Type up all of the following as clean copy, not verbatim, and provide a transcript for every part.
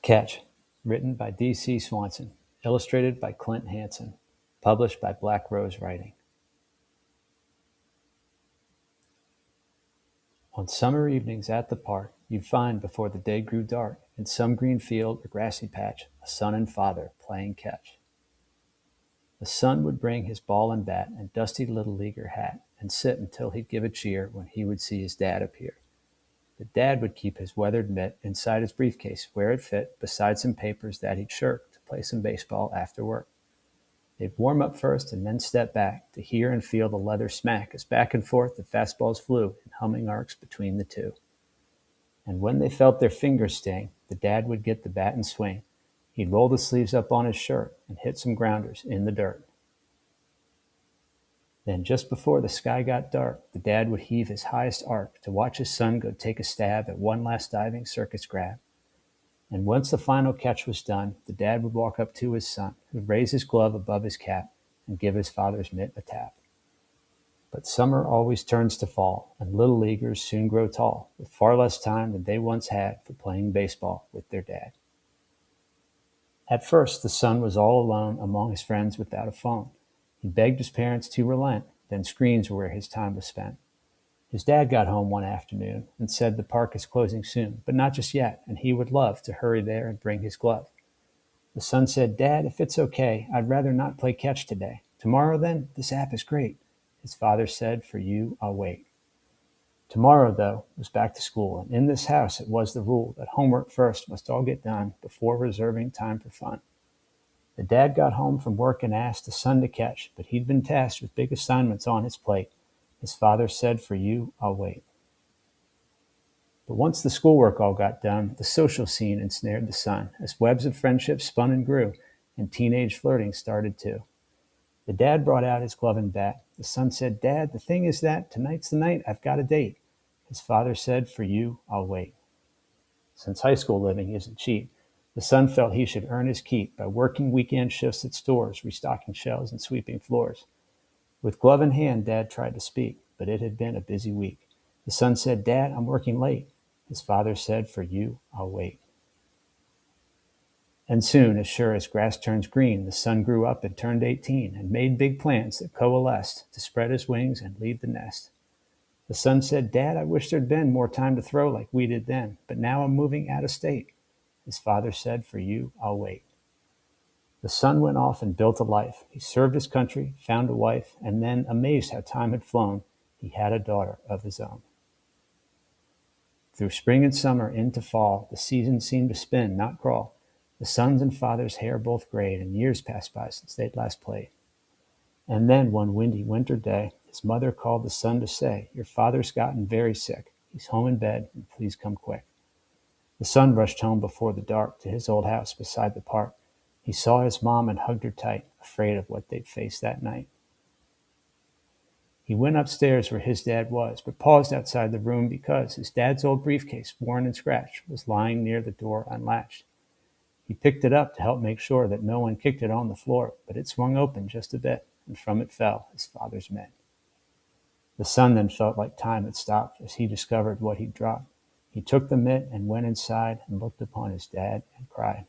Catch, written by D C Swanson, illustrated by Clint Hansen, published by Black Rose Writing. On summer evenings at the park, you'd find before the day grew dark, in some green field or grassy patch, a son and father playing catch. The son would bring his ball and bat and dusty little leaguer hat and sit until he'd give a cheer when he would see his dad appear. The dad would keep his weathered mitt inside his briefcase where it fit beside some papers that he'd shirked to play some baseball after work. They'd warm up first and then step back to hear and feel the leather smack as back and forth the fastballs flew in humming arcs between the two. And when they felt their fingers sting, the dad would get the bat and swing. He'd roll the sleeves up on his shirt and hit some grounders in the dirt. Then just before the sky got dark, the dad would heave his highest arc to watch his son go take a stab at one last diving circus grab. And once the final catch was done, the dad would walk up to his son, who'd raise his glove above his cap and give his father's mitt a tap. But summer always turns to fall, and little leaguers soon grow tall, with far less time than they once had for playing baseball with their dad. At first, the son was all alone among his friends without a phone. He begged his parents to relent, then screens were where his time was spent. His dad got home one afternoon and said the park is closing soon, but not just yet, and he would love to hurry there and bring his glove. The son said, "Dad, if it's okay, I'd rather not play catch today. Tomorrow then, this app is great." His father said, "For you, I'll wait." Tomorrow, though, was back to school, and in this house it was the rule that homework first must all get done before reserving time for fun. The dad got home from work and asked the son to catch, but he'd been tasked with big assignments on his plate. His father said, "For you, I'll wait." But once the schoolwork all got done, the social scene ensnared the son, as webs of friendship spun and grew, and teenage flirting started too. The dad brought out his glove and bat. The son said, "Dad, the thing is that tonight's the night, I've got a date." His father said, "For you, I'll wait." Since high school living isn't cheap, the son felt he should earn his keep by working weekend shifts at stores, restocking shelves and sweeping floors. With glove in hand, Dad tried to speak, but it had been a busy week. The son said, "Dad, I'm working late." His father said, "For you, I'll wait." And soon, as sure as grass turns green, the son grew up and turned 18 and made big plans that coalesced to spread his wings and leave the nest. The son said, "Dad, I wish there'd been more time to throw like we did then, but now I'm moving out of state." His father said, "For you, I'll wait." The son went off and built a life. He served his country, found a wife, and then, amazed how time had flown, he had a daughter of his own. Through spring and summer into fall, the seasons seemed to spin, not crawl. The son's and father's hair both grayed, and years passed by since they'd last played. And then, one windy winter day, his mother called the son to say, "Your father's gotten very sick. He's home in bed, and please come quick." The son rushed home before the dark to his old house beside the park. He saw his mom and hugged her tight, afraid of what they'd face that night. He went upstairs where his dad was, but paused outside the room because his dad's old briefcase, worn and scratched, was lying near the door unlatched. He picked it up to help make sure that no one kicked it on the floor, but it swung open just a bit, and from it fell his father's mitt. The son then felt like time had stopped as he discovered what he'd dropped. He took the mitt and went inside and looked upon his dad and cried.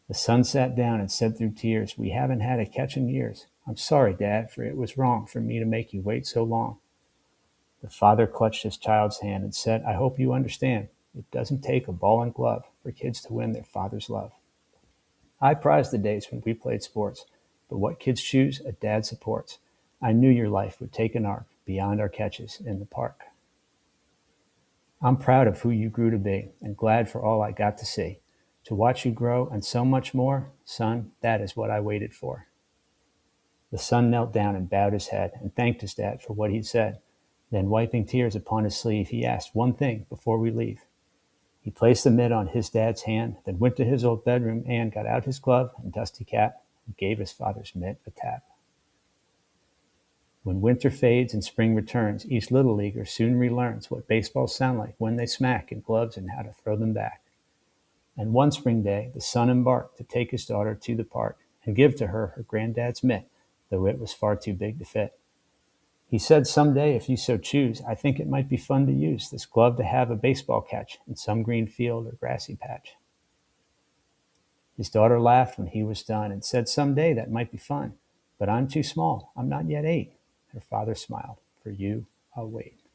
The son sat down and said through tears, "We haven't had a catch in years. I'm sorry, Dad, for it was wrong for me to make you wait so long." The father clutched his child's hand and said, "I hope you understand. It doesn't take a ball and glove for kids to win their father's love. I prize the days when we played sports, but what kids choose, a dad supports. I knew your life would take an arc beyond our catches in the park. I'm proud of who you grew to be and glad for all I got to see. To watch you grow and so much more, son, that is what I waited for." The son knelt down and bowed his head and thanked his dad for what he'd said. Then, wiping tears upon his sleeve, he asked one thing before we leave. He placed the mitt on his dad's hand, then went to his old bedroom and got out his glove and dusty cap and gave his father's mitt a tap. When winter fades and spring returns, each little leaguer soon relearns what baseballs sound like when they smack in gloves and how to throw them back. And one spring day, the son embarked to take his daughter to the park and give to her her granddad's mitt, though it was far too big to fit. He said, "Someday, if you so choose, I think it might be fun to use this glove to have a baseball catch in some green field or grassy patch." His daughter laughed when he was done and said, "Someday that might be fun, but I'm too small. I'm not yet 8." Her father smiled. "For you, I'll wait."